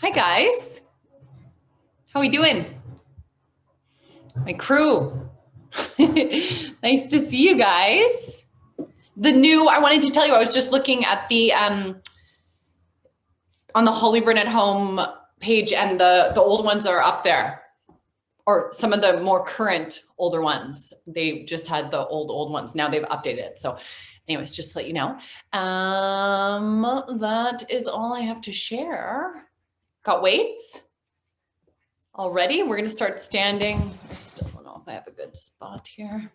Hi guys, how we doing? My crew. Nice to see you guys. I wanted to tell you, I was just looking at the on the Holly Burn at Home page, and the old ones are up there, or some of the more current older ones. They just had the old ones. Now they've updated it. So anyways, just to let you know. That is all I have to share. Got weights already? We're gonna start standing. I still don't know if I have a good spot here.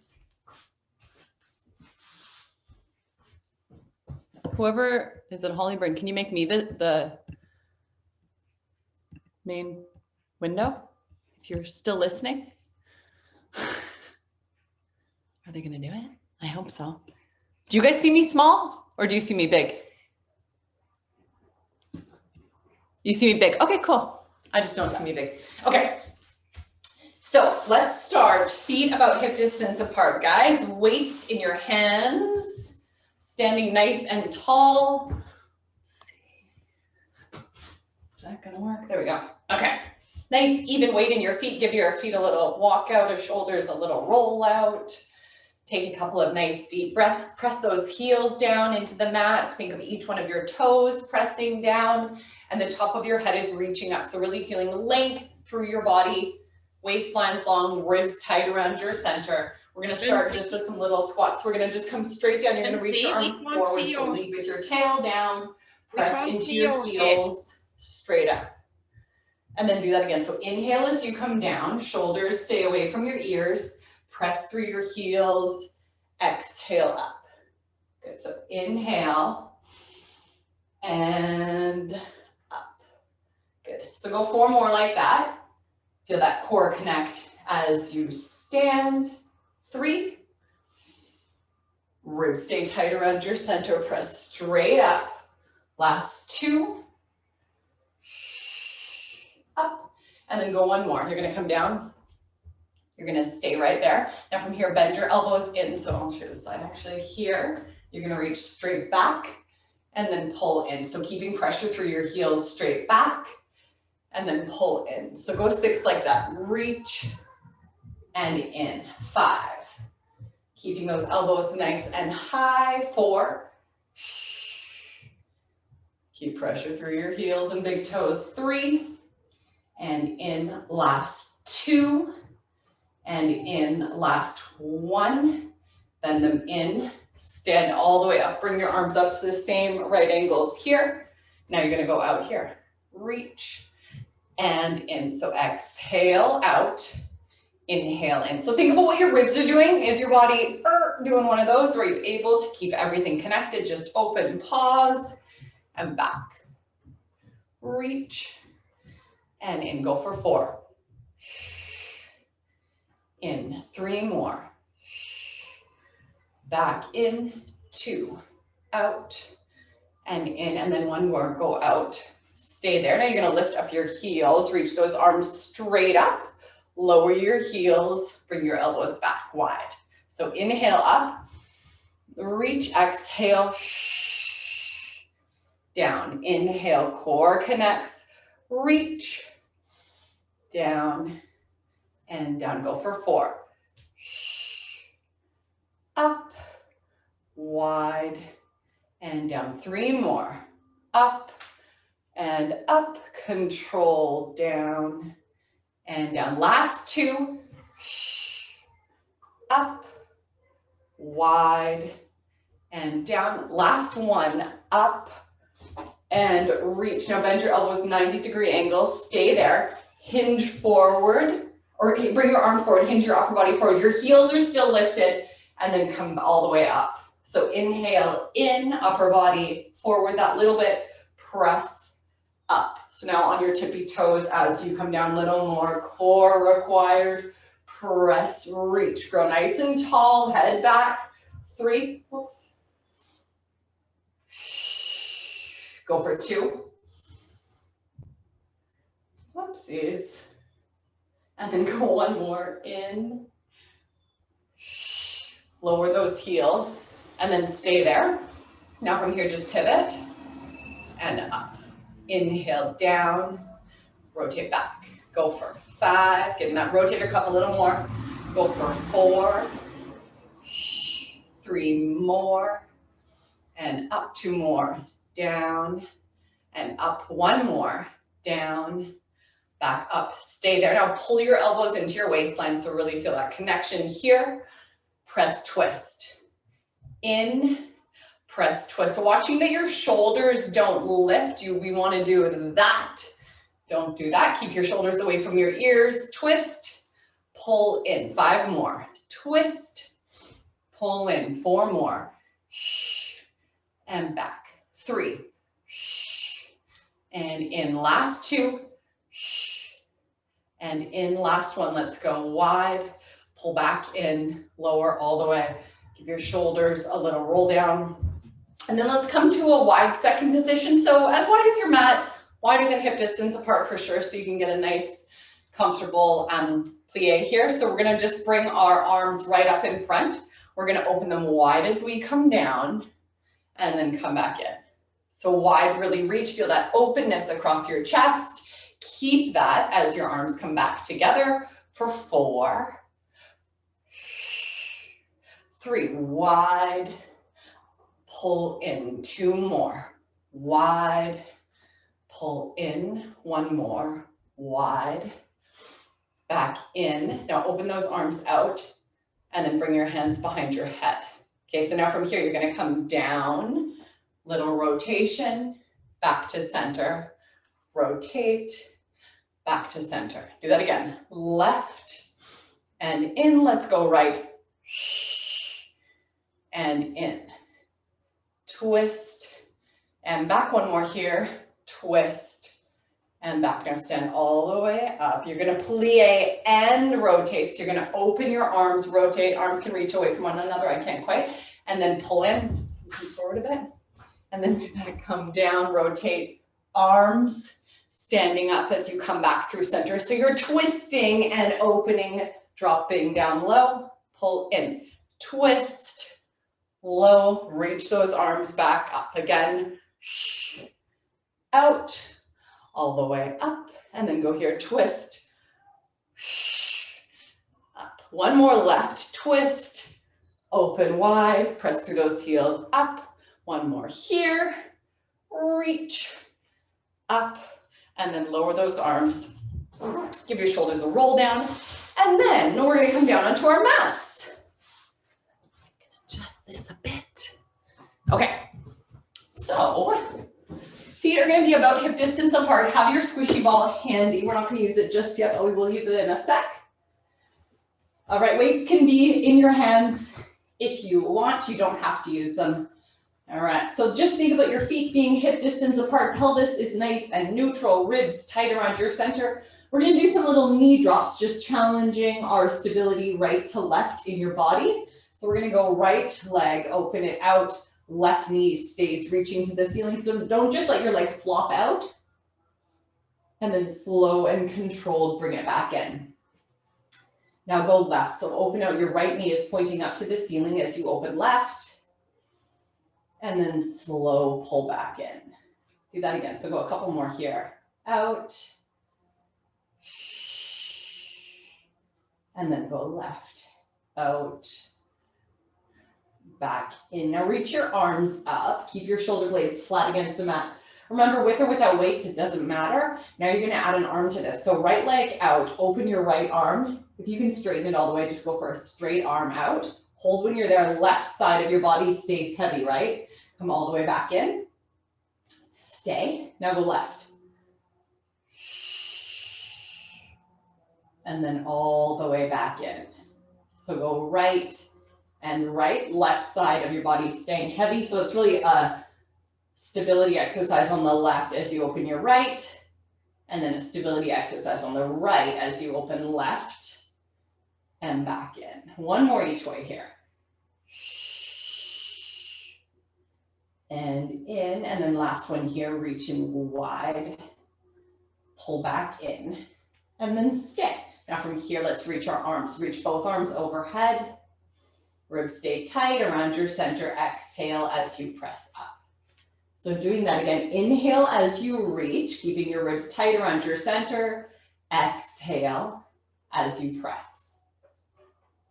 Whoever is at Hollyburn, can you make me the main window if you're still listening? Are they gonna do it? I hope so. Do you guys see me small or do you see me big? You see me big. Okay, cool. I just don't see me big. Okay. So let's start. Feet about hip distance apart, guys. Weights in your hands. Standing nice and tall. Let's see. Is that gonna work? There we go. Okay. Nice even weight in your feet. Give your feet a little walk out of shoulders, a little roll out. Take a couple of nice deep breaths. Press those heels down into the mat. Think of each one of your toes pressing down, and the top of your head is reaching up. So really feeling length through your body. Waistline's long, ribs tight around your center. We're gonna start just with some little squats. We're gonna just come straight down. You're gonna reach your arms forward. So lead with your tail down. Press into your heels, straight up. And then do that again. So inhale as you come down. Shoulders stay away from your ears. Press through your heels, exhale up. Good, so inhale and up. Good, so go 4 more like that. Feel that core connect as you stand. 3. Ribs stay tight around your center, press straight up. Last 2. Up, and then go 1 more. You're gonna come down. You're gonna stay right there. Now from here, bend your elbows in. So I'll show you this side actually. Here, you're gonna reach straight back and then pull in. So keeping pressure through your heels, straight back and then pull in. So go 6 like that. Reach and in. 5. Keeping those elbows nice and high. 4. Keep pressure through your heels and big toes. 3. And in. Last 2. And in, last 1, bend them in, stand all the way up, bring your arms up to the same right angles here. Now you're gonna go out here, reach and in. So exhale out, inhale in. So think about what your ribs are doing. Is your body doing one of those? Or are you able to keep everything connected? Just open, pause, and back. Reach and in, go for 4. In, 3 more. Back in, 2, out, and in, and then 1 more, go out. Stay there. Now you're gonna lift up your heels, reach those arms straight up, lower your heels, bring your elbows back wide. So inhale up, reach, exhale, down. Inhale, core connects, reach, down, and down. Go for 4. Up, wide, and down. 3 more. Up and up. Control, down and down. Last 2. Up, wide, and down. Last 1. Up and reach. Now bend your elbows 90-degree angles. Stay there. Hinge forward. Or bring your arms forward, hinge your upper body forward. Your heels are still lifted, and then come all the way up. So inhale in, upper body forward that little bit, press up. So now on your tippy toes as you come down, little more core required. Press, reach, grow nice and tall, head back. 3, whoops. Go for 2. Whoopsies. And then go 1 more in. Lower those heels and then stay there. Now from here, just pivot and up. Inhale, down rotate back. Go for 5, getting that rotator cuff a little more. Go for 4, 3 more, and up 2 more, down, and up 1 more, down, back up, stay there. Now pull your elbows into your waistline, so really feel that connection here. Press, twist. In, press, twist. So watching that your shoulders don't lift, we want to do that. Don't do that. Keep your shoulders away from your ears. Twist, pull in. 5 more. Twist, pull in. 4 more. And back. 3. And in. Last 2. And in. Last 1. Let's go wide. Pull back in. Lower all the way. Give your shoulders a little roll down. And then let's come to a wide second position. So as wide as your mat, wider than hip distance apart for sure, so you can get a nice, comfortable plie here. So we're gonna just bring our arms right up in front. We're gonna open them wide as we come down and then come back in. So wide, really reach, feel that openness across your chest. Keep that as your arms come back together for 4, 3, wide, pull in, 2 more, wide, pull in, 1 more, wide, back in. Now open those arms out and then bring your hands behind your head. Okay, so now from here, you're gonna come down, little rotation, back to center, rotate, back to center. Do that again, left and in, let's go right, and in, twist, and back 1 more here, twist, and back. Now stand all the way up. You're gonna plie and rotate. So you're gonna open your arms, rotate. Arms can reach away from one another, I can't quite. And then pull in, come forward a bit. And then do that, come down, rotate. Arms standing up as you come back through center. So you're twisting and opening, dropping down low, pull in, twist, low, reach those arms back up again, out, all the way up, and then go here, twist, up. 1 more left, twist, open wide, press through those heels, up. 1 more here, reach, up, and then lower those arms. Give your shoulders a roll down, and then we're gonna come down onto our mats. Adjust this a bit. Okay, so feet are gonna be about hip distance apart. Have your squishy ball handy. We're not gonna use it just yet, but we will use it in a sec. All right, weights can be in your hands if you want. You don't have to use them. All right, so just think about your feet being hip distance apart. Pelvis is nice and neutral, ribs tight around your center. We're gonna do some little knee drops, just challenging our stability right to left in your body. So we're gonna go right leg, open it out, left knee stays reaching to the ceiling. So don't just let your leg flop out. And then slow and controlled, bring it back in. Now go left. So open out, your right knee is pointing up to the ceiling as you open left. And then slow pull back in. Do that again. So go a couple more here. Out. And then go left, out, back in. Now reach your arms up. Keep your shoulder blades flat against the mat. Remember, with or without weights, it doesn't matter. Now you're gonna add an arm to this. So right leg out, open your right arm. If you can straighten it all the way, just go for a straight arm out. Hold when you're there, left side of your body stays heavy, right? Come all the way back in. Stay. Now go left. And then all the way back in. So go right and right, left side of your body staying heavy. So it's really a stability exercise on the left as you open your right, and then a stability exercise on the right as you open left and back in. 1 more each way here. And in, and then last one here, reaching wide, pull back in, and then stay. Now from here, let's reach our arms. Reach both arms overhead. Ribs stay tight around your center. Exhale as you press up. So doing that again, inhale as you reach, keeping your ribs tight around your center. Exhale as you press.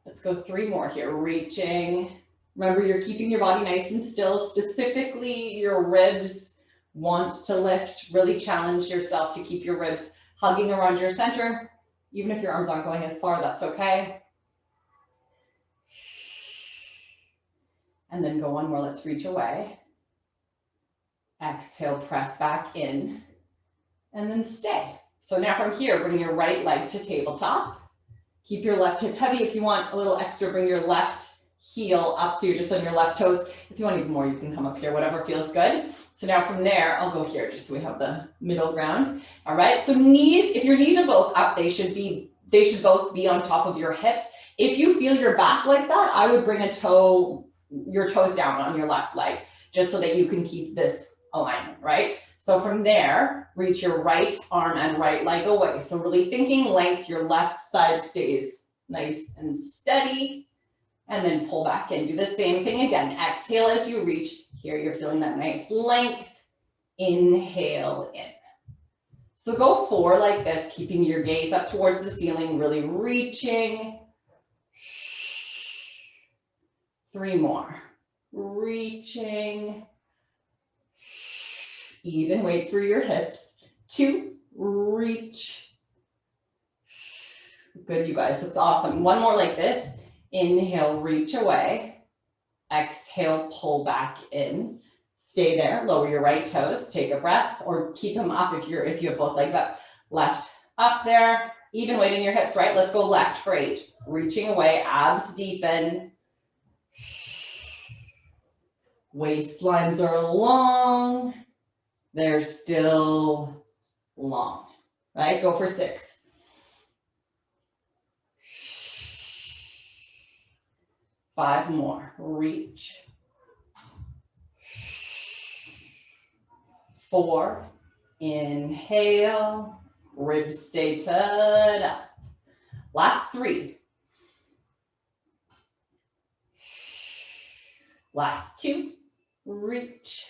Let's go 3 more here, reaching. Remember, you're keeping your body nice and still, specifically your ribs want to lift. Really challenge yourself to keep your ribs hugging around your center. Even if your arms aren't going as far, that's okay. And then go 1 more, let's reach away. Exhale, press back in, and then stay. So now from here, bring your right leg to tabletop. Keep your left hip heavy. If you want a little extra, bring your left heel up so you're just on your left toes. If you want even more, you can come up here, whatever feels good. So now from there, I'll go here just so we have the middle ground. All right, so knees, if your knees are both up, they should both be on top of your hips. If you feel your back like that, I would bring your toes down on your left leg, just so that you can keep this alignment, right? So from there, reach your right arm and right leg away. So really thinking length, your left side stays nice and steady, and then pull back in. Do the same thing again. Exhale as you reach. Here you're feeling that nice length. Inhale in. So go 4 like this, keeping your gaze up towards the ceiling, really reaching. 3 more. Reaching. Even weight through your hips. 2, reach. Good, you guys, that's awesome. 1 more like this. Inhale, reach away. Exhale, pull back in. Stay there, lower your right toes, take a breath, or keep them up if you have both legs up. Left up there, even weight in your hips, right? Let's go left for 8. Reaching away, abs deepen. Waistlines are long. They're still long, right? Go for 6. 5 more, reach. 4, inhale, ribs stay tied up. Last 3. Last 2, reach.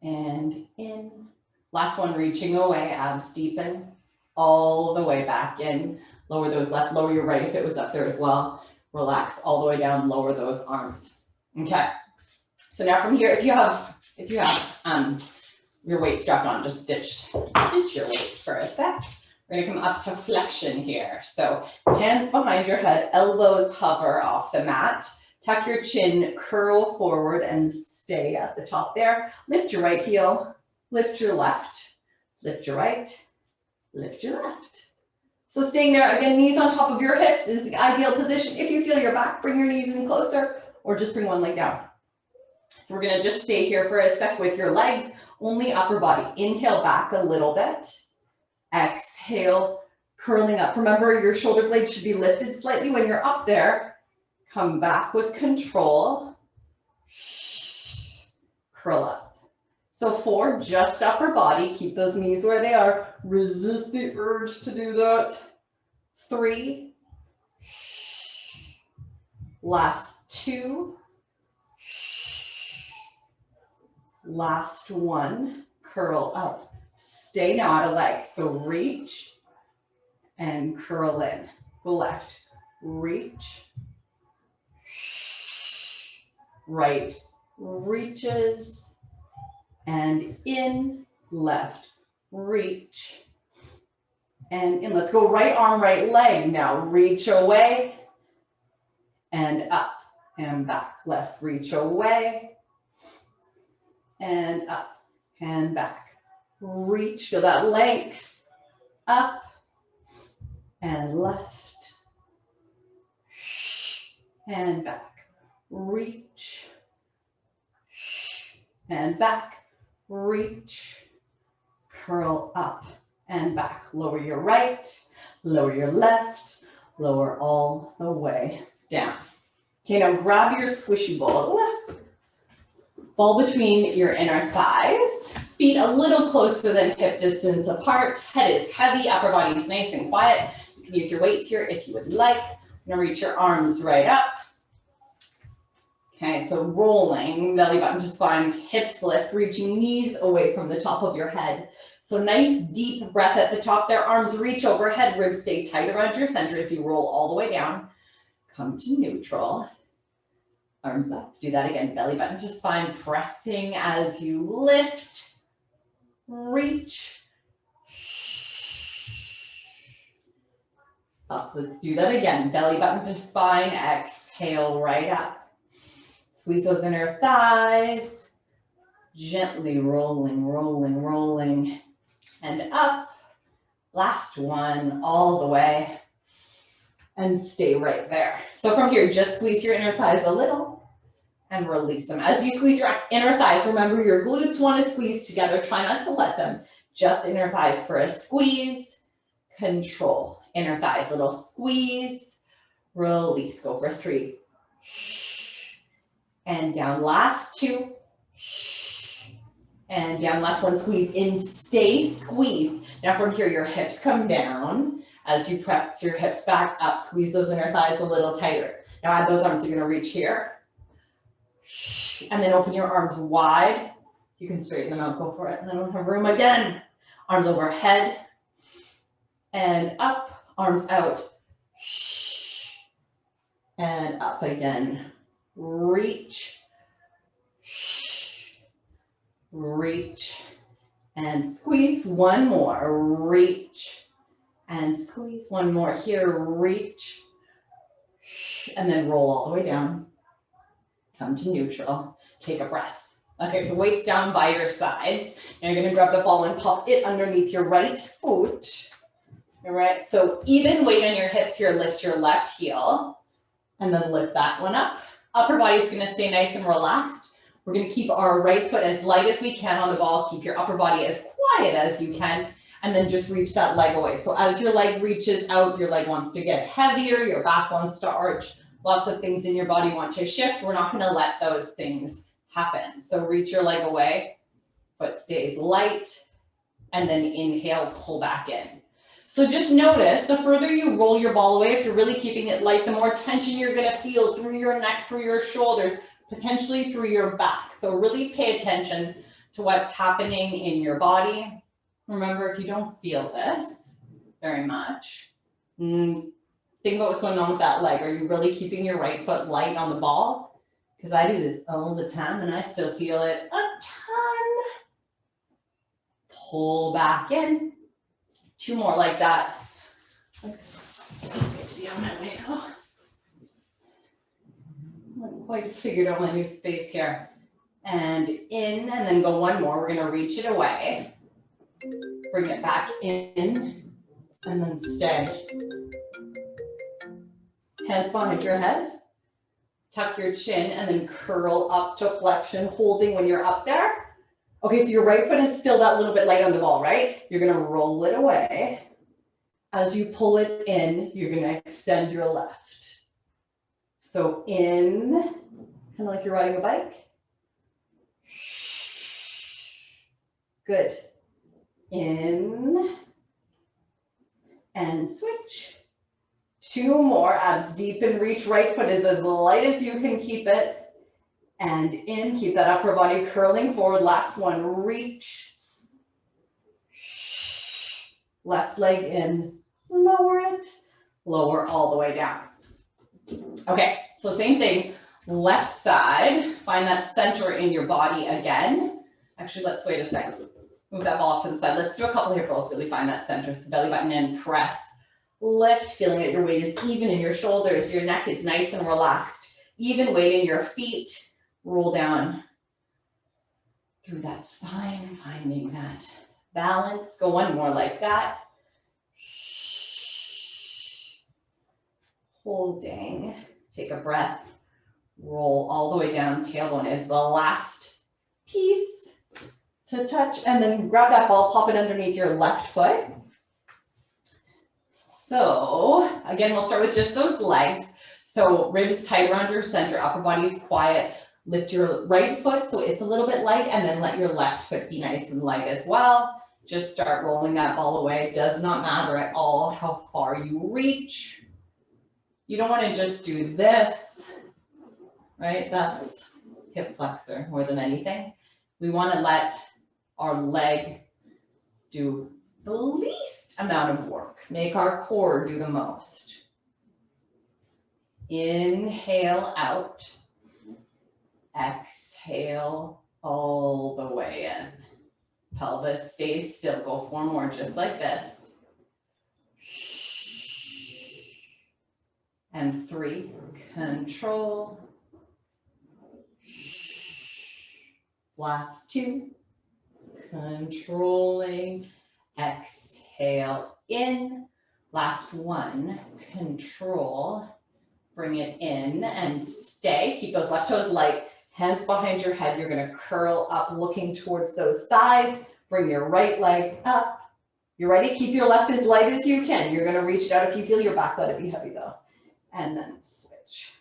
And in. Last 1, reaching away, abs deepen, all the way back in. Lower those left, lower your right if it was up there as well. Relax all the way down, lower those arms. Okay. So now from here, if you have your weight strapped on, just ditch your weights for a sec. We're gonna come up to flexion here. So hands behind your head, elbows hover off the mat. Tuck your chin, curl forward and stay at the top there. Lift your right heel, lift your left, lift your right, lift your left. So staying there, again, knees on top of your hips is the ideal position. If you feel your back, bring your knees in closer or just bring one leg down. So we're gonna just stay here for a sec with your legs, only upper body. Inhale back a little bit. Exhale, curling up. Remember, your shoulder blades should be lifted slightly when you're up there. Come back with control. Curl up. So 4, just upper body. Keep those knees where they are. Resist the urge to do that. 3. Last 2. Last 1. Curl up. Stay now at a leg. So reach and curl in. Go left. Reach. Right reaches. And in, left, reach, and in. Let's go right arm, right leg. Now reach away, and up, and back. Left, reach away, and up, and back. Reach, feel that length, up, and left, and back. Reach, and back. Reach, curl up and back. Lower your right, lower your left, lower all the way down. Okay, now grab your squishy ball. Ball between your inner thighs. Feet a little closer than hip distance apart. Head is heavy, upper body is nice and quiet. You can use your weights here if you would like. Now reach your arms right up. Okay, so rolling, belly button to spine, hips lift, reaching knees away from the top of your head. So nice deep breath at the top there, arms reach overhead, ribs stay tight around your center as you roll all the way down. Come to neutral, arms up, do that again, belly button to spine, pressing as you lift, reach, up. Let's do that again, belly button to spine, exhale right up. Squeeze those inner thighs, gently rolling, rolling, rolling, and up. Last one, all the way, and stay right there. So from here, just squeeze your inner thighs a little and release them. As you squeeze your inner thighs, remember your glutes want to squeeze together. Try not to let them. Just inner thighs for a squeeze, control. Inner thighs, little squeeze, release. Go for 3. And down, last 2. And down, last 1, squeeze in, stay squeezed. Now from here, your hips come down. As you press your hips back up, squeeze those inner thighs a little tighter. Now add those arms, you're gonna reach here. And then open your arms wide. You can straighten them out, go for it. And then we'll have room again. Arms overhead and up, arms out. And up again. Reach, reach, and squeeze. One more, reach, and squeeze. One more here, reach, and then roll all the way down. Come to neutral, take a breath. Okay, so weights down by your sides. Now you're gonna grab the ball and pop it underneath your right foot. All right, so even weight on your hips here, lift your left heel, and then lift that one up. Upper body is going to stay nice and relaxed. We're going to keep our right foot as light as we can on the ball. Keep your upper body as quiet as you can. And then just reach that leg away. So as your leg reaches out, your leg wants to get heavier. Your back wants to arch. Lots of things in your body want to shift. We're not going to let those things happen. So reach your leg away. Foot stays light. And then inhale, pull back in. So just notice, the further you roll your ball away, if you're really keeping it light, the more tension you're gonna feel through your neck, through your shoulders, potentially through your back. So really pay attention to what's happening in your body. Remember, if you don't feel this very much, think about what's going on with that leg. Are you really keeping your right foot light on the ball? Because I do this all the time and I still feel it a ton. Pull back in. 2 more like that. It's get to be on my way though. I haven't quite figured out my new space here. And in, and then go 1 more. We're gonna reach it away. Bring it back in, and then stay. Hands behind your head. Tuck your chin, and then curl up to flexion, holding when you're up there. Okay, so your right foot is still that little bit light on the ball, right? You're gonna roll it away. As you pull it in, you're gonna extend your left. So in, kind of like you're riding a bike. Good. In, and switch. 2 more, abs deep and reach. Right foot is as light as you can keep it. And in, keep that upper body curling forward. Last one, reach. Left leg in, lower it, lower all the way down. Okay, so same thing, left side, find that center in your body again. Actually, let's wait a second. Move that ball off to the side. Let's do a couple hip rolls, really find that center. So belly button in, press, lift, feeling that your weight is even in your shoulders. Your neck is nice and relaxed. Even weight in your feet. Roll down through that spine, finding that balance. Go 1 more like that. Holding. Take a breath. Roll all the way down. Tailbone is the last piece to touch. And then grab that ball, pop it underneath your left foot. So again, we'll start with just those legs. So ribs tight around your center, upper body is quiet. Lift your right foot so it's a little bit light, and then let your left foot be nice and light as well. Just start rolling that ball away. It does not matter at all how far you reach. You don't want to just do this right? That's hip flexor more than anything. We want to let our leg do the least amount of work. Make our core do the most. Inhale out. Exhale all the way in. Pelvis stays still. Go 4 more just like this. And 3. Control. Last 2. Controlling. Exhale in. Last 1. Control. Bring it in and stay. Keep those left toes light. Hands behind your head. You're going to curl up looking towards those thighs. Bring your right leg up. You ready? Keep your left as light as you can. You're going to reach it out if you feel your back. Let it be heavy though. And then switch.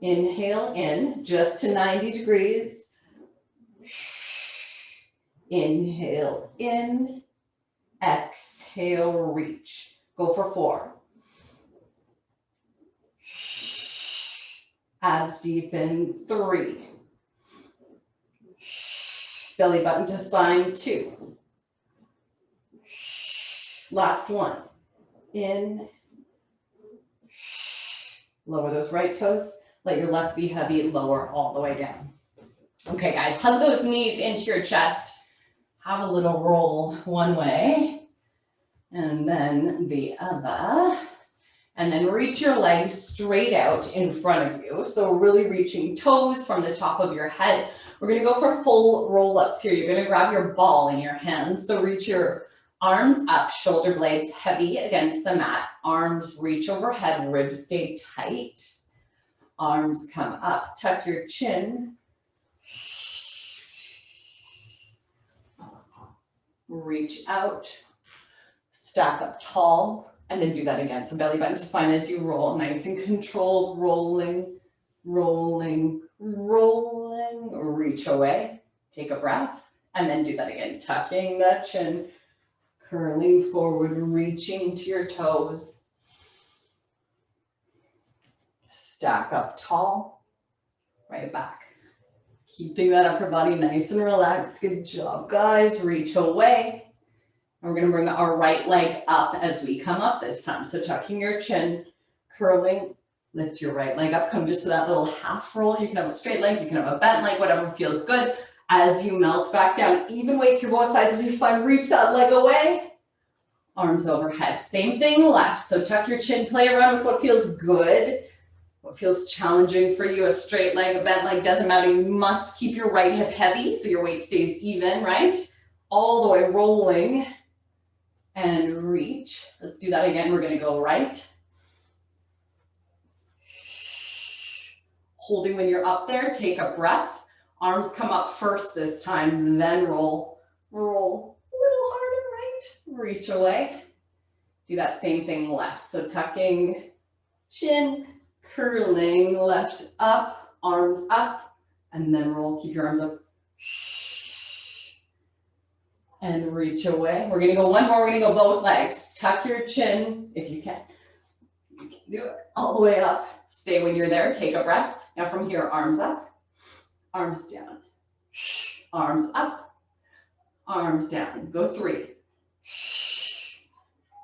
Inhale in just to 90 degrees. Inhale in. Exhale, reach. Go for 4. Abs deepen, 3. Belly button to spine, 2. Last 1. In. Lower those right toes. Let your left be heavy, lower all the way down. Okay, guys, hug those knees into your chest. Have a little roll one way, and then the other. And then reach your legs straight out in front of you. So really reaching toes from the top of your head. We're gonna go for full roll-ups here. You're gonna grab your ball in your hands. So reach your arms up, shoulder blades heavy against the mat. Arms reach overhead, ribs stay tight. Arms come up, tuck your chin. Reach out, stack up tall. And then do that again. So belly button to spine as you roll, nice and controlled, rolling, rolling, rolling, reach away, take a breath, and then do that again. Tucking the chin, curling forward, reaching to your toes. Stack up tall, right back. Keeping that upper body nice and relaxed. Good job, guys. Reach away. And we're going to bring our right leg up as we come up this time. So tucking your chin, curling, lift your right leg up, come just to that little half roll. You can have a straight leg, you can have a bent leg, whatever feels good. As you melt back down, even weight through both sides of your spine, reach that leg away. Arms overhead, same thing left. So tuck your chin, play around with what feels good, what feels challenging for you. A straight leg, a bent leg, doesn't matter. You must keep your right hip heavy so your weight stays even, right? All the way rolling. And reach. Let's do that again. We're going to go right. Holding when you're up there, take a breath. Arms come up first this time, then roll. Roll a little harder, right? Reach away. Do that same thing left. So tucking chin, curling left up, arms up, and then roll. Keep your arms up. And reach away. We're gonna go one more, we're gonna go both legs. Tuck your chin if you can. You can do it all the way up. Stay when you're there, take a breath. Now from here, arms up, arms down. Arms up, arms down. Go 3.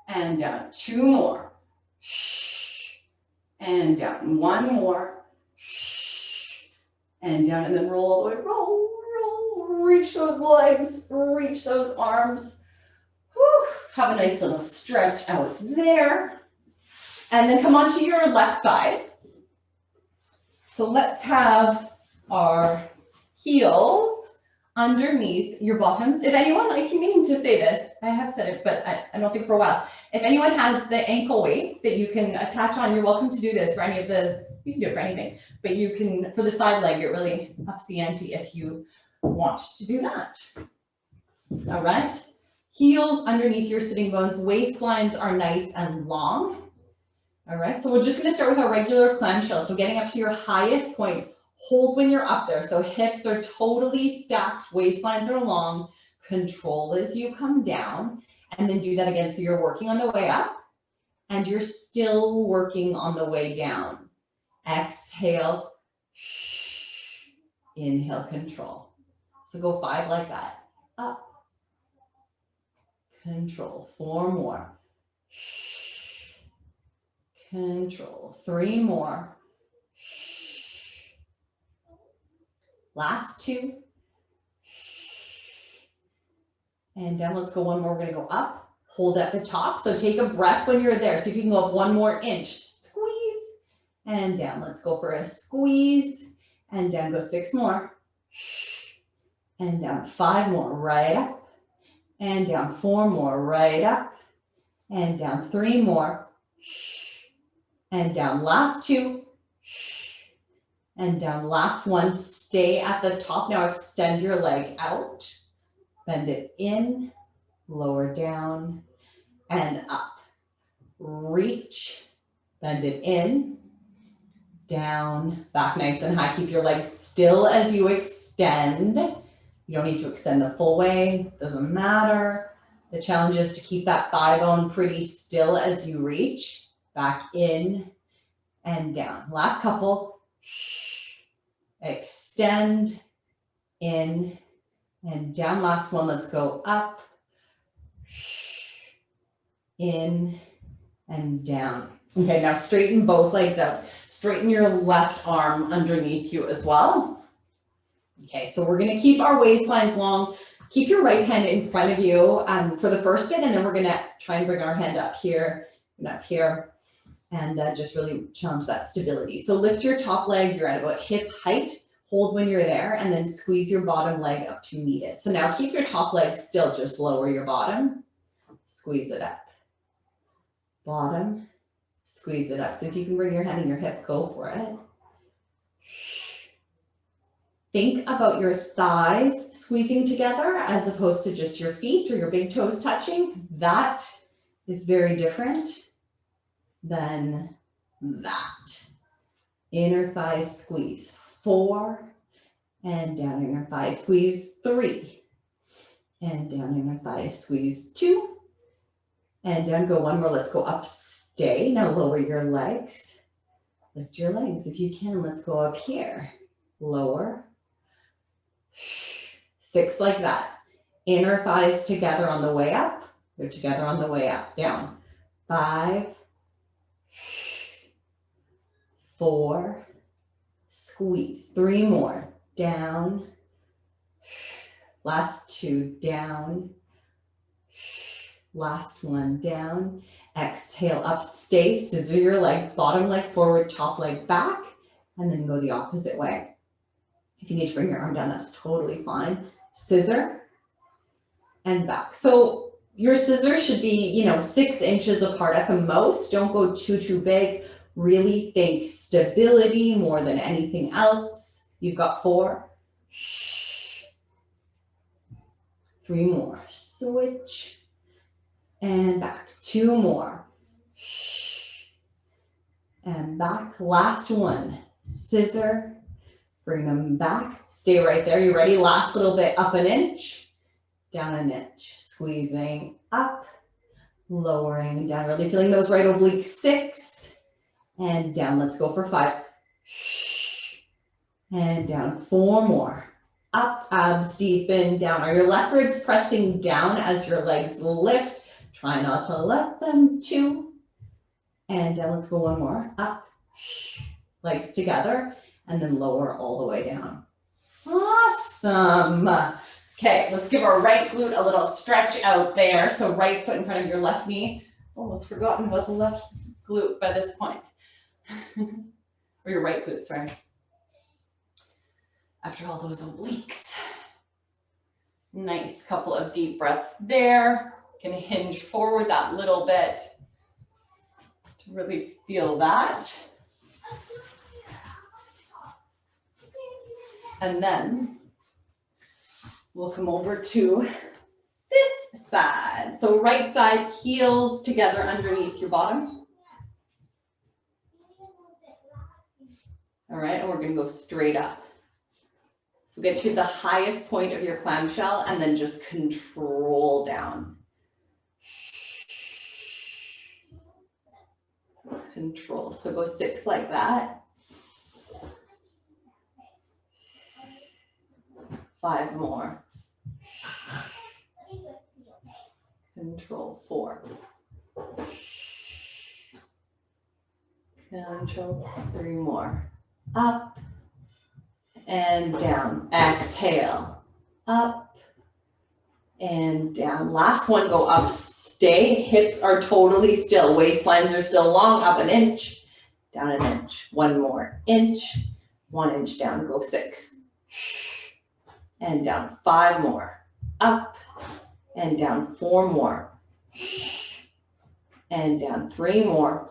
And down, 2 more. And down, 1 more. And down, and then roll all the way, roll. Reach those legs, reach those arms. Whew. Have a nice little stretch out there. And then come onto your left sides. So let's have our heels underneath your bottoms. If anyone, I keep meaning to say this, I have said it, but I don't think for a while. If anyone has the ankle weights that you can attach on, you're welcome to do this for any of the, you can do it for anything, but you can, for the side leg, it really ups the ante if you want to do that. All right. Heels underneath your sitting bones. Waistlines are nice and long. All right. So we're just going to start with our regular clamshell. So getting up to your highest point. Hold when you're up there. So hips are totally stacked. Waistlines are long. Control as you come down. And then do that again. So you're working on the way up. And you're still working on the way down. Exhale. Inhale, control. So go 5 like that. Up. Control. 4 more. Control. 3 more. Last 2. And down. Let's go 1 more. We're going to go up. Hold at the top. So take a breath when you're there. So you can go up 1 more inch. Squeeze. And down. Let's go for a squeeze. And down. Go 6 more. And down. 5 more. Right up. And down. 4 more. Right up. And down. 3 more. And down. Last 2. And down. Last 1. Stay at the top. Now extend your leg out. Bend it in. Lower down. And up. Reach. Bend it in. Down. Back nice and high. Keep your legs still as you extend. You don't need to extend the full way. Doesn't matter. The challenge is to keep that thigh bone pretty still as you reach. Back in and down. Last couple. Extend, in, and down. Last one. Let's go up, in, and down. Okay, now straighten both legs out. Straighten your left arm underneath you as well. Okay, so we're going to keep our waistlines long. Keep your right hand in front of you for the first bit, and then we're going to try and bring our hand up here and up here. And just really challenge that stability. So lift your top leg, you're at about hip height, hold when you're there, and then squeeze your bottom leg up to meet it. So now keep your top leg still, just lower your bottom, squeeze it up. Bottom, squeeze it up. So if you can bring your hand and your hip, go for it. Think about your thighs squeezing together as opposed to just your feet or your big toes touching. That is very different than that. Inner thigh squeeze. 4 and down inner thigh squeeze. 3 and down inner thigh squeeze. 2 and down. Go 1 more. Let's go up. Stay. Now lower your legs. Lift your legs if you can. Let's go up here. Lower. 6 like that. Inner thighs together on the way up. They're together on the way up. Down. 5. 4, squeeze. 3 more. Down. Last 2. Down. Last 1. Down. Exhale up. Stay. Scissor your legs. Bottom leg forward, top leg back. And then go the opposite way. If you need to bring your arm down, that's totally fine. Scissor and back. So your scissors should be, 6 inches apart at the most. Don't go too big. Really think stability more than anything else. You've got 4. 3 more. Switch. And back. 2 more. And back. Last 1. Scissor. Bring them back. Stay right there. You ready? Last little bit. Up an inch. Down an inch. Squeezing up. Lowering down. Really feeling those right obliques. 6. And down. Let's go for 5. And down. 4 more. Up. Abs deepen. Down. Are your left ribs pressing down as your legs lift? Try not to let them. 2. And down. Let's go 1 more. Up. Legs together. And then lower all the way down. Awesome. Okay, let's give our right glute a little stretch out there. So right foot in front of your left knee. Almost forgotten about the left glute by this point. Or your right glute, sorry. After all those obliques. Nice couple of deep breaths there. Can hinge forward that little bit to really feel that. And then we'll come over to this side. So right side, heels together underneath your bottom. All right, and we're going to go straight up. So get to the highest point of your clamshell and then just control down. Control. So go 6 like that. 5 more. Control 4. Control 3 more. Up and down. Exhale. Up and down. Last one, go up. Stay. Hips are totally still. Waistlines are still long. Up an inch. Down an inch. 1 more inch. 1 inch down. Go 6. And down 5 more. Up and down 4 more. And down 3 more.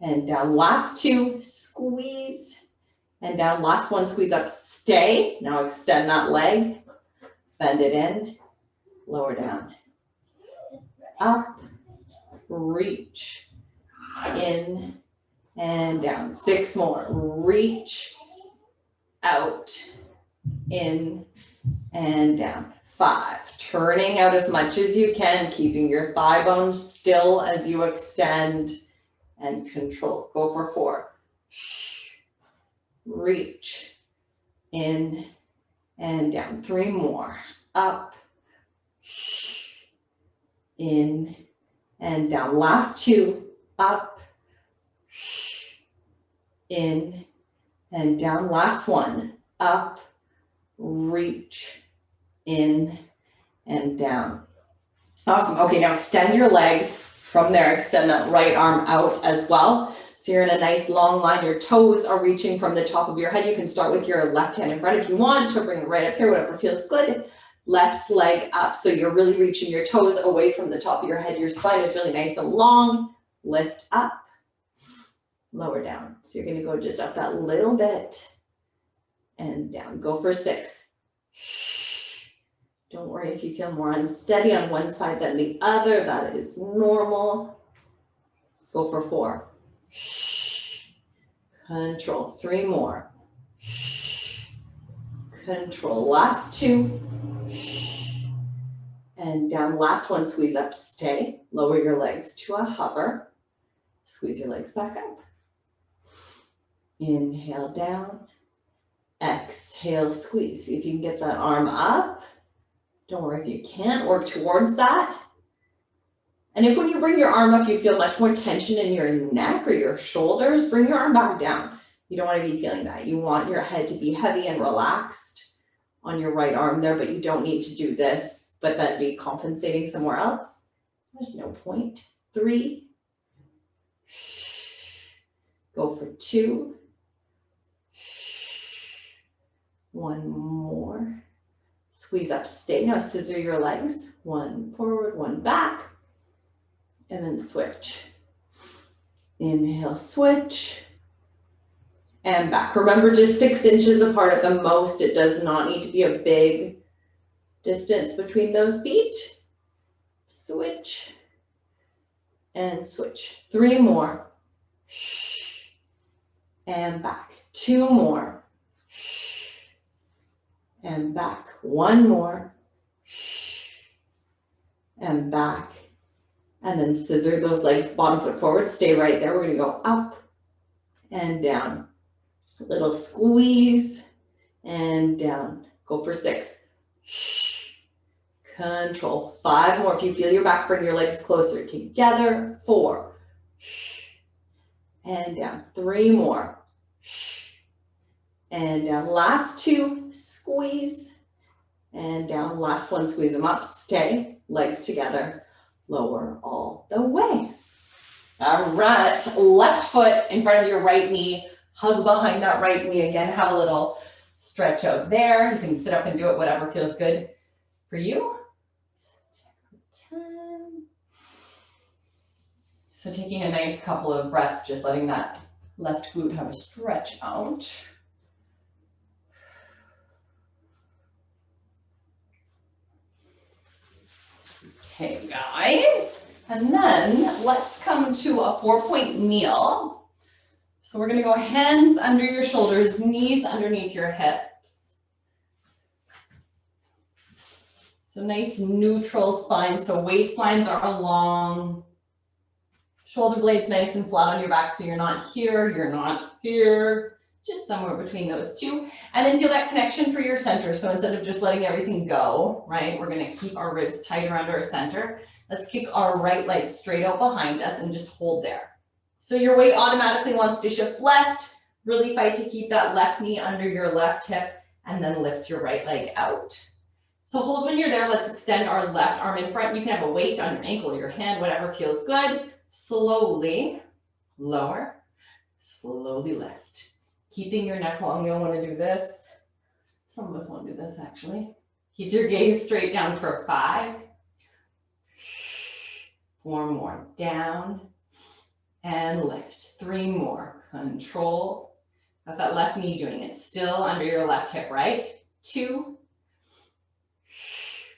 And down. Last 2. Squeeze. And down. Last 1. Squeeze up. Stay. Now extend that leg. Bend it in. Lower down. Up. Reach. In and down. 6 more. Reach. Out. In and down. 5. Turning out as much as you can, keeping your thigh bones still as you extend and control. Go for 4. Reach. In and down. 3 more. Up. In and down. Last 2. Up. In and down. Last 1. Up. Reach. In and down. Awesome. Okay, now extend your legs. From there, extend that right arm out as well. So you're in a nice long line. Your toes are reaching from the top of your head. You can start with your left hand in front if you want to bring it right up here, whatever feels good. Left leg up. So you're really reaching your toes away from the top of your head. Your spine is really nice and long. Lift up. Lower down. So you're going to go just up that little bit and down. Go for 6. Don't worry if you feel more unsteady on one side than the other. That is normal. Go for 4. Control. 3 more. Control. Last 2. And down. Last 1. Squeeze up. Stay. Lower your legs to a hover. Squeeze your legs back up. Inhale down. Exhale. Squeeze. See if you can get that arm up. Don't worry if you can't. Work towards that. And if when you bring your arm up, you feel much more tension in your neck or your shoulders, bring your arm back down. You don't want to be feeling that. You want your head to be heavy and relaxed on your right arm there, but you don't need to do this, but then be compensating somewhere else. There's no point. 3. Go for 2. 1 more. Squeeze up, stay. Now scissor your legs. 1 forward, 1 back. And then switch. Inhale, switch. And back. Remember, just 6 inches apart at the most. It does not need to be a big distance between those feet. Switch. And switch. 3 more. And back. 2 more. And back. 1 more. And back. And then scissor those legs, bottom foot forward. Stay right there. We're going to go up and down. A little squeeze and down. Go for 6. Control. 5 more. If you feel your back, bring your legs closer together. 4. And down. 3 more. And down. Last 2. Squeeze. And down. Last 1. Squeeze them up. Stay. Legs together. Lower all the way. All right. Left foot in front of your right knee. Hug behind that right knee again. Have a little stretch out there. You can sit up and do it, whatever feels good for you. So taking a nice couple of breaths, just letting that left glute have a stretch out. Okay, guys. And then let's come to a 4-point kneel. So we're going to go hands under your shoulders, knees underneath your hips. So nice neutral spine. So waistlines are long. Shoulder blades nice and flat on your back. So you're not here, you're not here. just somewhere between those two. And then feel that connection for your center. So instead of just letting everything go, right, we're gonna keep our ribs tight around our center. Let's kick our right leg straight out behind us and just hold there. So your weight automatically wants to shift left. Really fight to keep that left knee under your left hip and then lift your right leg out. So hold when you're there. Let's extend our left arm in front. You can have a weight on your ankle, your hand, whatever feels good. Slowly lower, slowly lift. Keeping your neck long, you'll want to do this. Some of us won't do this actually. Keep your gaze straight down for 5. 4 more, down and lift. 3 more, control. How's that left knee doing? It's still under your left hip, right? 2.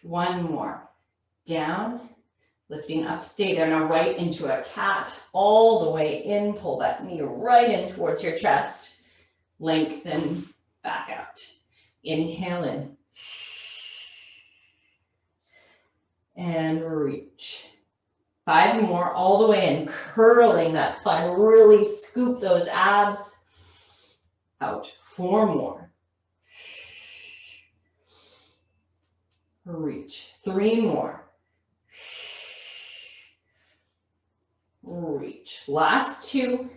1 more, down, lifting up, stay there. Now right into a cat, all the way in, pull that knee right in towards your chest. Lengthen, back out. Inhale in. And reach. 5 more, all the way in, curling that spine. Really scoop those abs out. 4 more. Reach. 3 more. Reach. Last 2.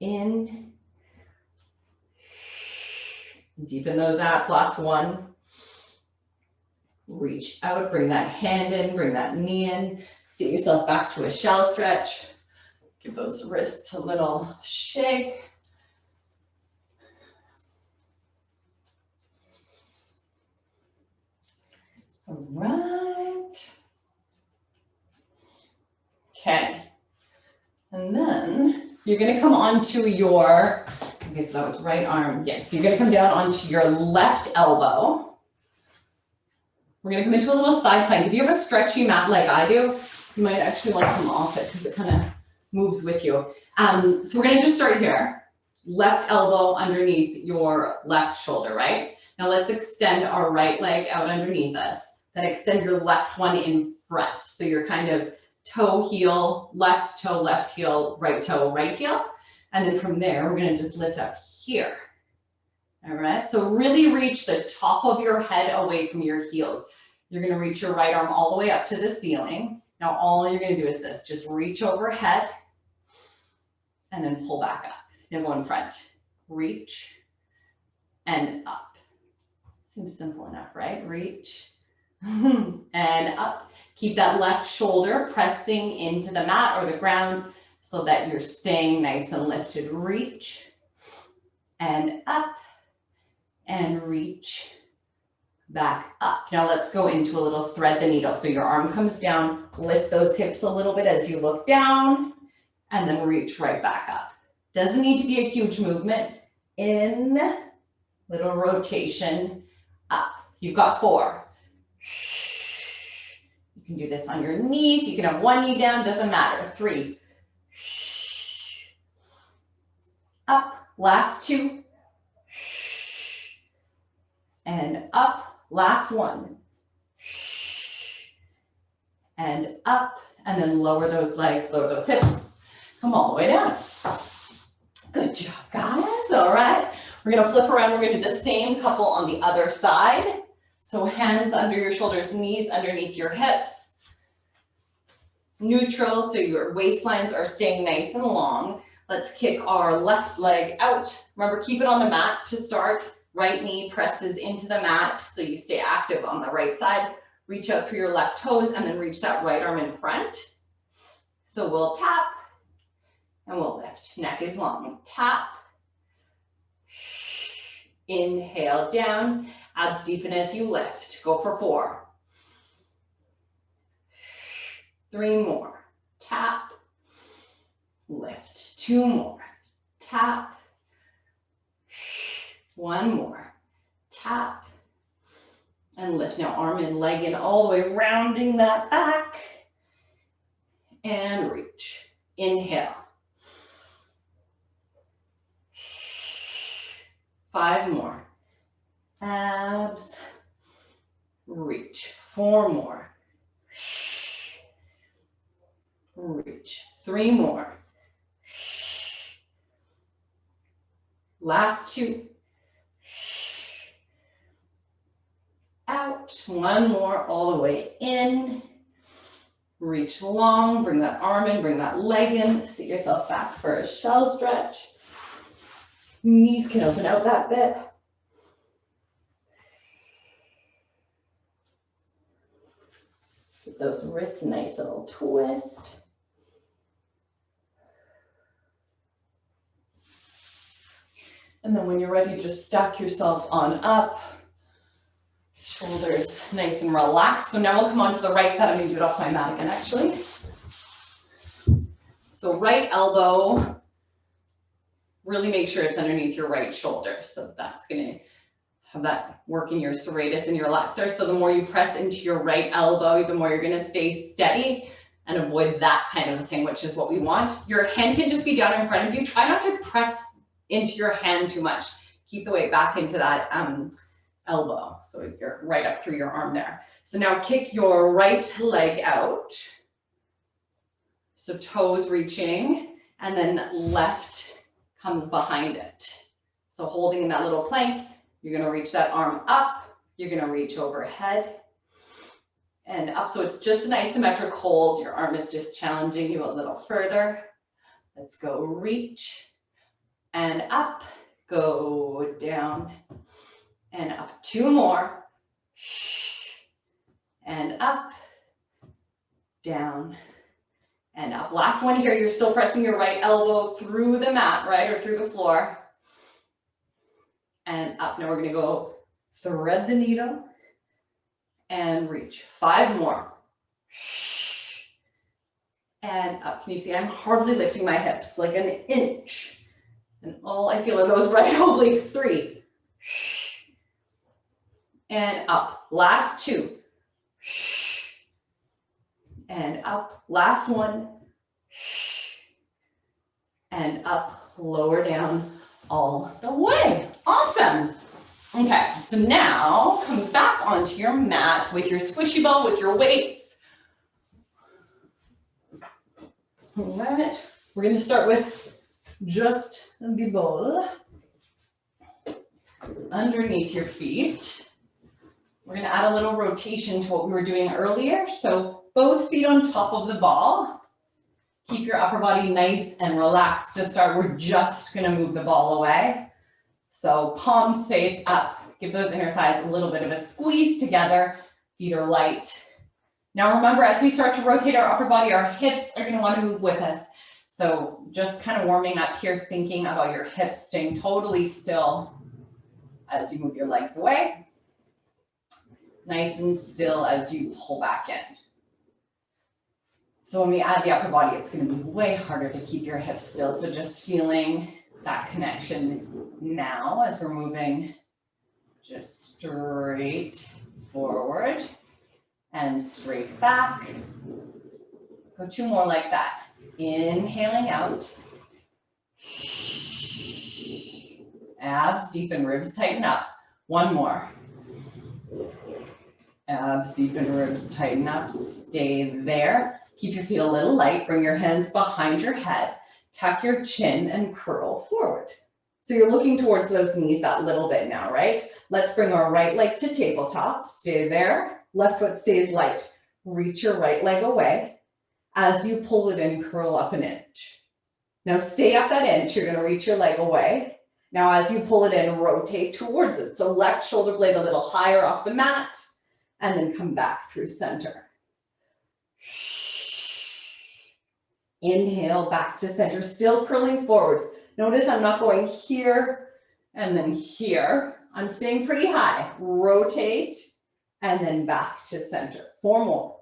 In. Deepen those abs. Last 1. Reach out. Bring that hand in. Bring that knee in. Sit yourself back to a shell stretch. Give those wrists a little shake. All right. Okay. And then you're going to come onto your, okay, so that was right arm. Yes, you're going to come down onto your left elbow. We're going to come into a little side plank. If you have a stretchy mat like I do, you might actually want to come off it because it kind of moves with you. So we're going to just start here. Left elbow underneath your left shoulder, right? Now let's extend our right leg out underneath us. Then extend your left one in front. So you're kind of toe, heel, left heel, right toe, right heel. And then from there, we're going to just lift up here. All right, so really reach the top of your head away from your heels. You're going to reach your right arm all the way up to the ceiling. Now all you're going to do is this, just reach overhead and then pull back up. Now go in front, reach and up. Seems simple enough, right? Reach and up. Keep that left shoulder pressing into the mat or the ground so that you're staying nice and lifted. Reach and up and reach back up. Now let's go into a little thread the needle. So your arm comes down, lift those hips a little bit as you look down, and then reach right back up. Doesn't need to be a huge movement. In, little rotation, up. You've got 4. You can do this on your knees. You can have one knee down, doesn't matter. 3. Up, last 2. And up, last 1. And up, and then lower those legs, lower those hips. Come all the way down. Good job, guys. All right. We're going to flip around. We're going to do the same couple on the other side. So hands under your shoulders, knees underneath your hips. Neutral, so your waistlines are staying nice and long. Let's kick our left leg out. Remember, keep it on the mat to start. Right knee presses into the mat, so you stay active on the right side. Reach out for your left toes and then reach that right arm in front. So we'll tap and we'll lift. Neck is long. Tap. Inhale down. Abs deepen as you lift. Go for 4. 3 more. Tap. Lift. 2 more. Tap. 1 more. Tap. And lift. Now arm in, leg in, all the way, rounding that back. And reach. Inhale. 5 more. Abs. Reach. 4 more. Reach. 3 more. Last 2. Out. 1 more all the way in. Reach long, bring that arm in, bring that leg in. Sit yourself back for a shell stretch. Knees can open out that bit. Get those wrists a nice little twist. And then when you're ready, just stack yourself on up. Shoulders nice and relaxed. So now we'll come on to the right side. I'm going to do it off my mat again, actually. So right elbow, really make sure it's underneath your right shoulder. So that's going to have that working your serratus and your flexor. So the more you press into your right elbow, the more you're going to stay steady and avoid that kind of a thing, which is what we want. Your hand can just be down in front of you. Try not to press into your hand too much. Keep the weight back into that elbow. So you're right up through your arm there. So now kick your right leg out. So toes reaching, and then left comes behind it. So holding in that little plank, you're gonna reach that arm up, you're gonna reach overhead and up. So it's just an isometric hold. Your arm is just challenging you a little further. Let's go reach and up, go down and up. 2 more. And up, down, and up. Last one here, you're still pressing your right elbow through the mat, right, or through the floor. And up. Now we're gonna go thread the needle and reach. 5 more. And up. Can you see I'm hardly lifting my hips, like an inch. And all I feel are those right obliques. 3. And up. Last 2. And up. Last 1. And up. Lower down all the way. Awesome. Okay, so now come back onto your mat with your squishy ball, with your weights. All right, we're going to start with just the ball underneath your feet. We're going to add a little rotation to what we were doing earlier. So both feet on top of the ball. Keep your upper body nice and relaxed to start. We're just going to move the ball away. So palms face up. Give those inner thighs a little bit of a squeeze together. Feet are light. Now remember, as we start to rotate our upper body, our hips are going to want to move with us. So just kind of warming up here, thinking about your hips, staying totally still as you move your legs away. Nice and still as you pull back in. So when we add the upper body, it's going to be way harder to keep your hips still. So just feeling that connection now as we're moving just straight forward and straight back. Go 2 more like that. Inhaling out. Abs deep and ribs tighten up. 1 more. Abs deep and ribs tighten up. Stay there. Keep your feet a little light. Bring your hands behind your head. Tuck your chin and curl forward. So you're looking towards those knees that little bit now, right? Let's bring our right leg to tabletop. Stay there. Left foot stays light. Reach your right leg away. As you pull it in, curl up an inch. Now stay up that inch. You're going to reach your leg away. Now as you pull it in, rotate towards it. So left shoulder blade a little higher off the mat, and then come back through center. Inhale back to center, still curling forward. Notice I'm not going here and then here. I'm staying pretty high. Rotate and then back to center. 4 more.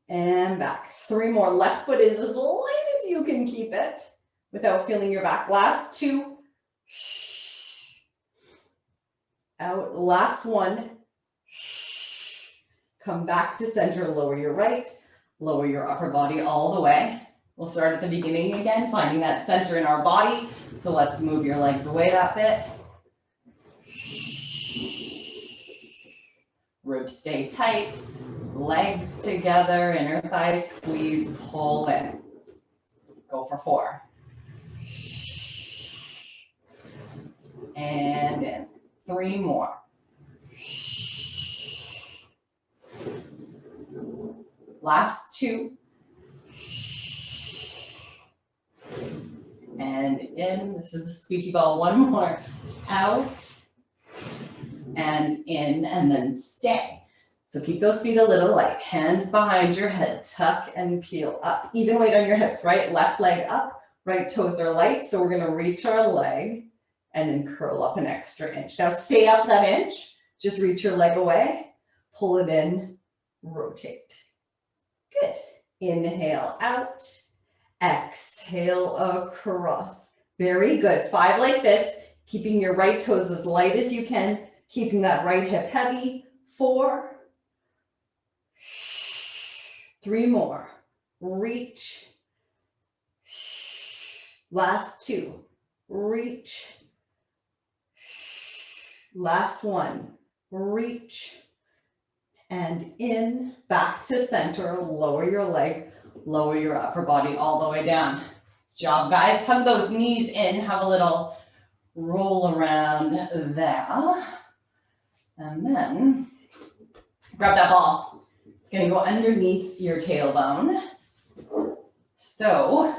And back. 3 more. Left foot is as light as you can keep it without feeling your back. Last 2. Out. Last 1. Come back to center. Lower your right. Lower your upper body all the way. We'll start at the beginning again, finding that center in our body. So let's move your legs away that bit. Ribs stay tight. Legs together, inner thighs squeeze, pull in. Go for 4. and in. 3 more. Last 2. And in. This is a squeaky ball. 1 more. Out and in, and then stay. So keep those feet a little light. Hands behind your head. Tuck and peel up. Even weight on your hips, right? Left leg up. Right toes are light. So we're going to reach our leg and then curl up an extra inch. Now stay up that inch. Just reach your leg away. Pull it in. Rotate. Good. Inhale out. Exhale across. Very good. 5 like this. Keeping your right toes as light as you can. Keeping that right hip heavy. 4. 3 more. Reach. Last 2. Reach. Last 1. Reach. And in. Back to center. Lower your leg. Lower your upper body all the way down. Good job, guys. Hug those knees in. Have a little roll around there. And then grab that ball. It's going to go underneath your tailbone. So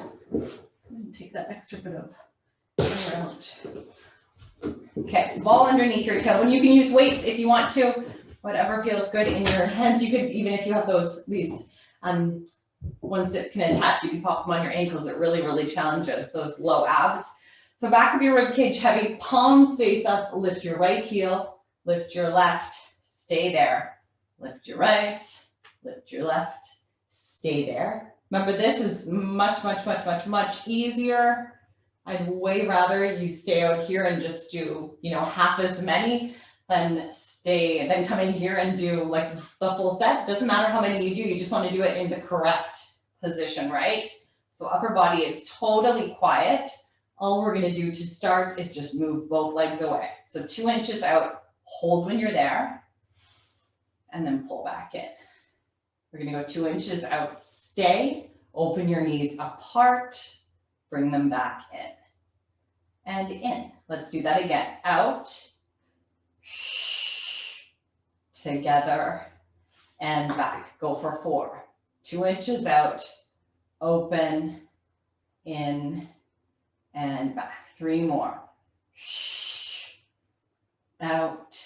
take that extra bit of air out. Okay, so ball underneath your tailbone. You can use weights if you want to. Whatever feels good in your hands. You could, even if you have these ones that can attach, you can pop them on your ankles. It really, really challenges those low abs. So back of your rib cage heavy, palms face up, lift your right heel, lift your left, stay there. Lift your right, lift your left, stay there. Remember, this is much, much, much, much, much easier. I'd way rather you stay out here and just do, half as many than come in here and do like the full set. Doesn't matter how many you do, you just want to do it in the correct position, right? So upper body is totally quiet. All we're going to do to start is just move both legs away. So 2 inches out, hold when you're there, and then pull back in. We're going to go 2 inches out, stay, open your knees apart, bring them back in, and in. Let's do that again. Out, together, and back. Go for 4. 2 inches out, open, in, and back. 3 more. Out,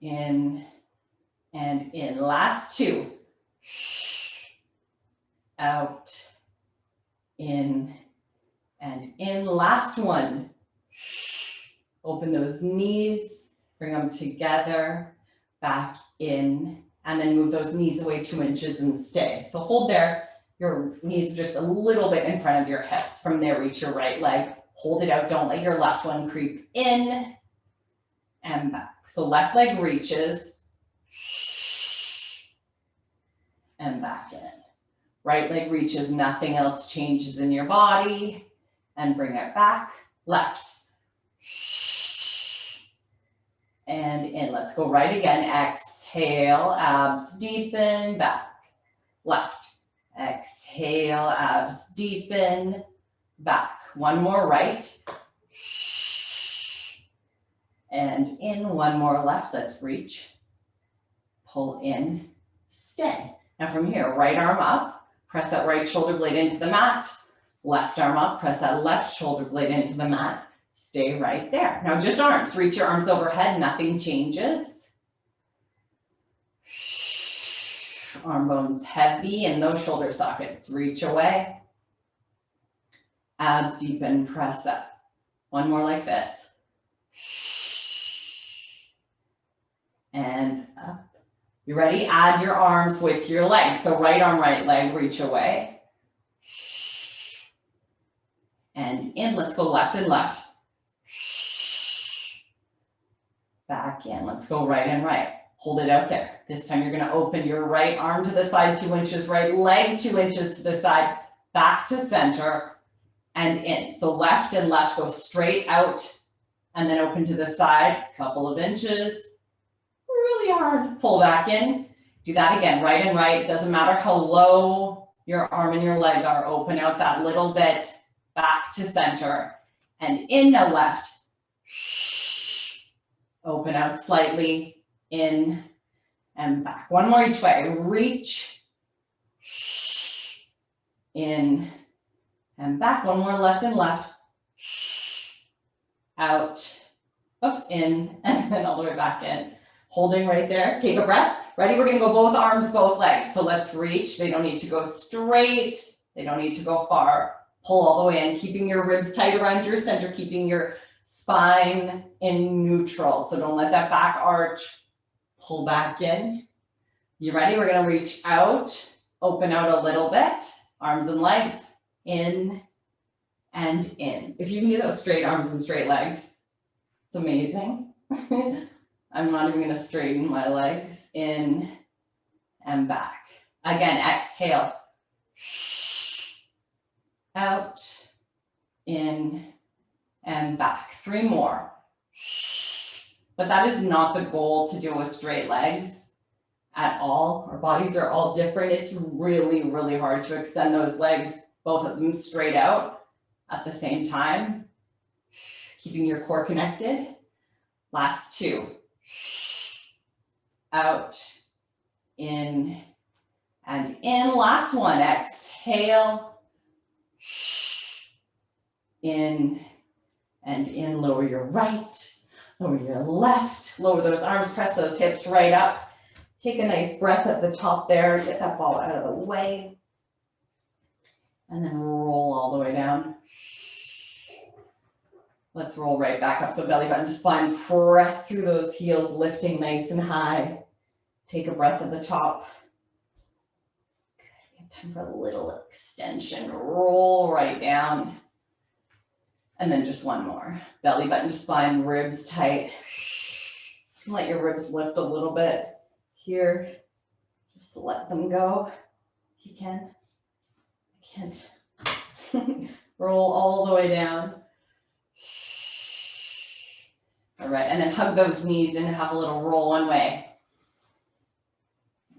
in, and in. Last 2. Out, in, and in. Last 1. Open those knees, bring them together, back in, and then move those knees away 2 inches and stay. So hold there. Your knees just a little bit in front of your hips. From there, reach your right leg. Hold it out. Don't let your left one creep in and back. So left leg reaches and back in. Right leg reaches, nothing else changes in your body, and bring it back. Left. And in. Let's go right again. Exhale, abs deepen, back. Left. Exhale, abs deepen, back. 1 more right. And in. 1 more left. Let's reach. Pull in, stay. Now from here, right arm up, press that right shoulder blade into the mat. Left arm up, press that left shoulder blade into the mat. Stay right there. Now just arms, reach your arms overhead, nothing changes. Arm bones heavy in those shoulder sockets. Reach away. Abs deepen, press up. 1 more like this. And up. You ready? Add your arms with your legs. So right arm, right leg, reach away. And in, let's go left and left. Back in, let's go right and right. Hold it out there. This time you're gonna open your right arm to the side 2 inches, right leg 2 inches to the side, back to center and in. So left and left, go straight out and then open to the side, couple of inches. Really hard, pull back in. Do that again, right and right. Doesn't matter how low your arm and your leg are, open out that little bit, back to center and in. Now left. Open out slightly, in and back. One more each way. Reach, in and back. One more left and left. Out, oops, in, and then all the way back in. Holding right there. Take a breath. Ready? We're gonna go both arms, both legs. So let's reach. They don't need to go straight. They don't need to go far. Pull all the way in, keeping your ribs tight around your center, keeping your spine in neutral. So don't let that back arch. Pull back in. You ready? We're gonna reach out, open out a little bit, arms and legs, in and in. If you can do those straight arms and straight legs, it's amazing. I'm not even gonna straighten my legs, in and back. Again, exhale. Out, in, and back. 3 more. But that is not the goal to do with straight legs at all. Our bodies are all different. It's really, really hard to extend those legs, both of them straight out at the same time. Keeping your core connected. Last 2. Out, in, and in. Last one. Exhale. In and in. Lower your right, lower your left, lower those arms, press those hips right up. Take a nice breath at the top there, get that ball out of the way. And then roll all the way down. Let's roll right back up. So belly button to spine, press through those heels, lifting nice and high. Take a breath at the top. Good, time for a little extension. Roll right down. And then just one more. Belly button to spine, ribs tight. Let your ribs lift a little bit here. Just let them go if you can. I can't. Roll all the way down. All right, and then hug those knees and have a little roll one way.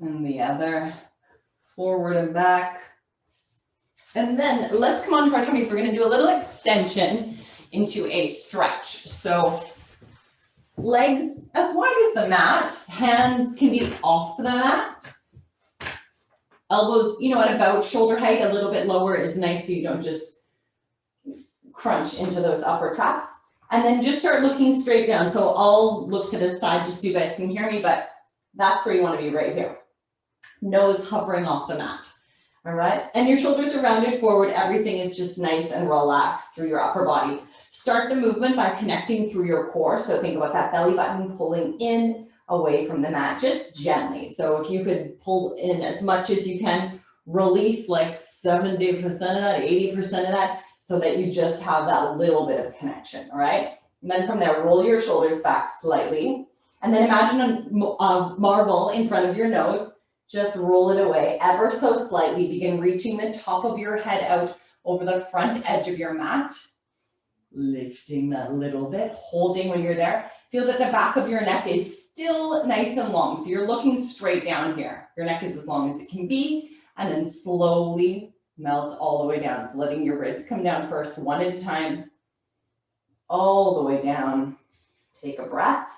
And the other. Forward and back. And then let's come on to our tummies. We're gonna do a little extension into a stretch. So legs as wide as the mat, hands can be off the mat. Elbows, at about shoulder height, a little bit lower is nice so you don't just crunch into those upper traps. And then just start looking straight down. So I'll look to this side just so you guys can hear me, but that's where you wanna be, right here. Nose hovering off the mat. All right, and your shoulders are rounded forward. Everything is just nice and relaxed through your upper body. Start the movement by connecting through your core. So think about that belly button pulling in away from the mat, just gently. So if you could pull in as much as you can, release like 70% of that, 80% of that, so that you just have that little bit of connection, all right? And then from there, roll your shoulders back slightly. And then imagine a marble in front of your nose. Just roll it away ever so slightly. Begin reaching the top of your head out over the front edge of your mat. Lifting that little bit, holding when you're there. Feel that the back of your neck is still nice and long. So you're looking straight down here. Your neck is as long as it can be. And then slowly melt all the way down. So letting your ribs come down first, one at a time. All the way down. Take a breath.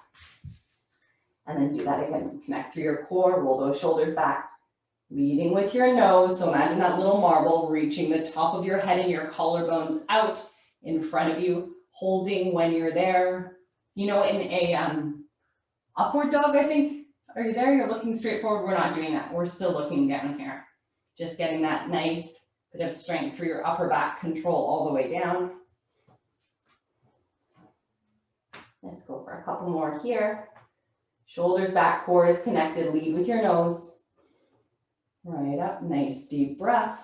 And then do that again. Connect through your core, roll those shoulders back. Leading with your nose. So imagine that little marble reaching the top of your head and your collarbones out in front of you. Holding when you're there. In a upward dog, I think. Are you there? You're looking straight forward. We're not doing that. We're still looking down here. Just getting that nice bit of strength through your upper back control all the way down. Let's go for a couple more here. Shoulders back, core is connected. Lead with your nose. Right up, nice deep breath.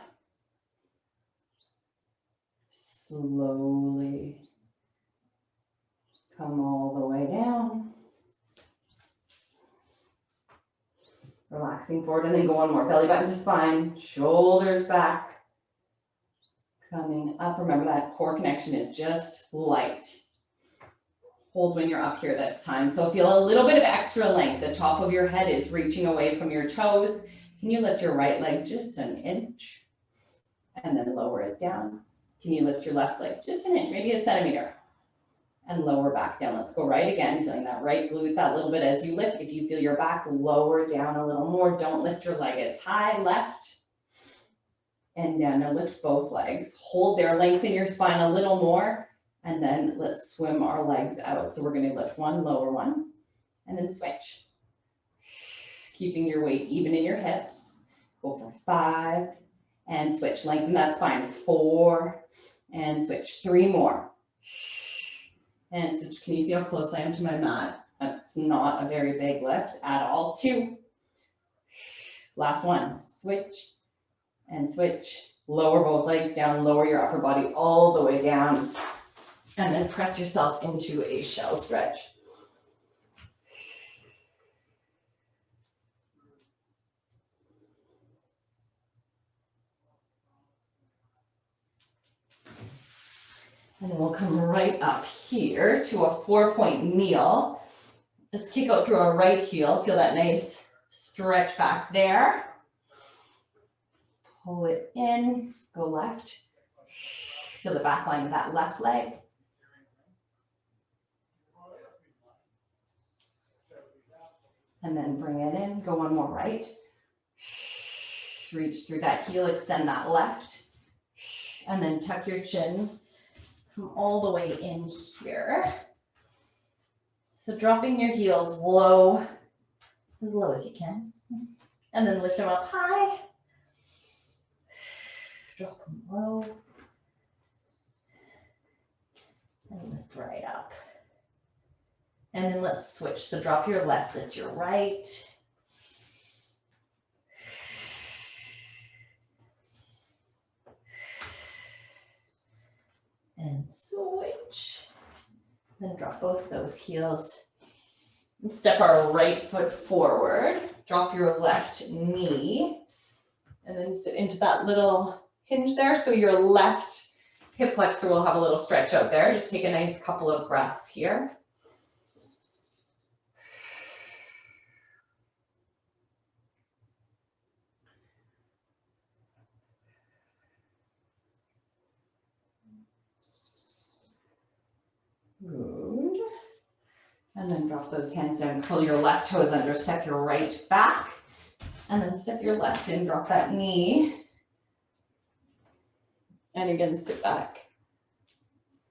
Slowly come all the way down. Relaxing forward and then go one more. Belly button to spine, shoulders back. Coming up, remember that core connection is just light. Hold when you're up here this time. So feel a little bit of extra length. The top of your head is reaching away from your toes. Can you lift your right leg just an inch? And then lower it down. Can you lift your left leg just an inch, maybe a centimeter? and lower back down. Let's go right again, feeling that right glute that little bit as you lift. If you feel your back, lower down a little more. Don't lift your leg as high. Left and down. Now lift both legs. Hold there, lengthen your spine a little more, and then let's swim our legs out. So we're going to lift one, lower one, and then switch. Keeping your weight even in your hips. Go for 5 and switch. Lengthen that spine. 4 and switch. 3 more. And switch. Can you see how close I am to my mat? That's not a very big lift at all. 2. Last one. Switch and switch. Lower both legs down. Lower your upper body all the way down. And then press yourself into a shell stretch. And then we'll come right up here to a 4-point kneel. Let's kick out through our right heel. Feel that nice stretch back there. Pull it in, go left. Feel the back line of that left leg. And then bring it in, go one more right. Reach through that heel, extend that left. And then tuck your chin. Come all the way in here. So dropping your heels low as you can. And then lift them up high. Drop them low. And lift right up. And then let's switch. So drop your left, lift your right. And switch. Then drop both those heels. And step our right foot forward. Drop your left knee. And then sit into that little hinge there. So your left hip flexor will have a little stretch out there. Just take a nice couple of breaths here. Good. And then drop those hands down, curl your left toes under, step your right back, and then step your left in, drop that knee. And again, step back.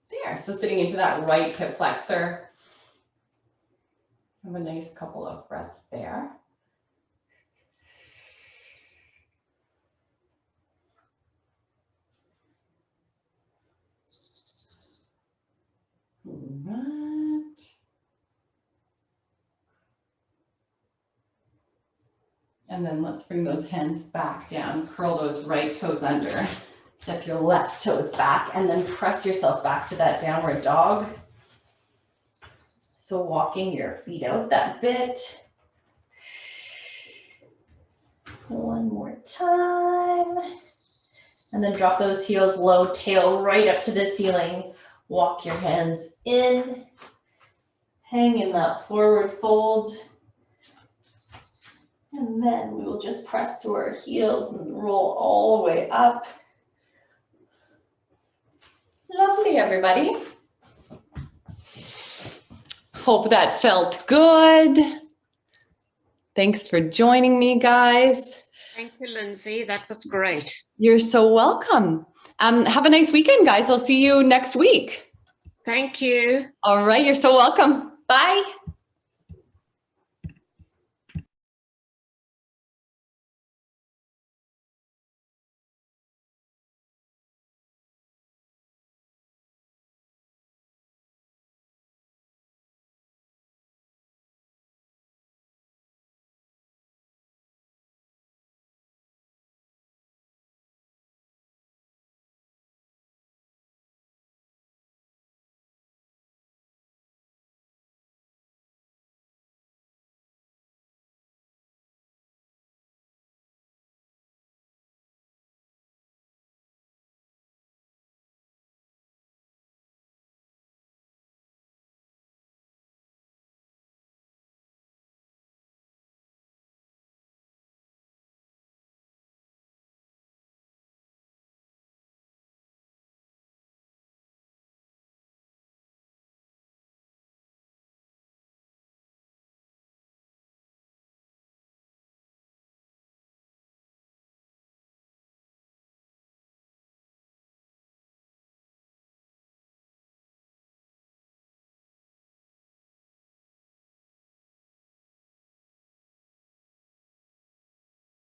There, so sitting into that right hip flexor. Have a nice couple of breaths there. Right. And then let's bring those hands back down, curl those right toes under, step your left toes back, and then press yourself back to that downward dog. So walking your feet out that bit. One more time. And then drop those heels low, tail right up to the ceiling. Walk your hands in, hang in that forward fold, and then we will just press through our heels and roll all the way up. Lovely, everybody. Hope that felt good. Thanks for joining me, guys. Thank you, Lindsay. That was great. You're so welcome. Have a nice weekend, guys. I'll see you next week. Thank you. All right. You're so welcome. Bye.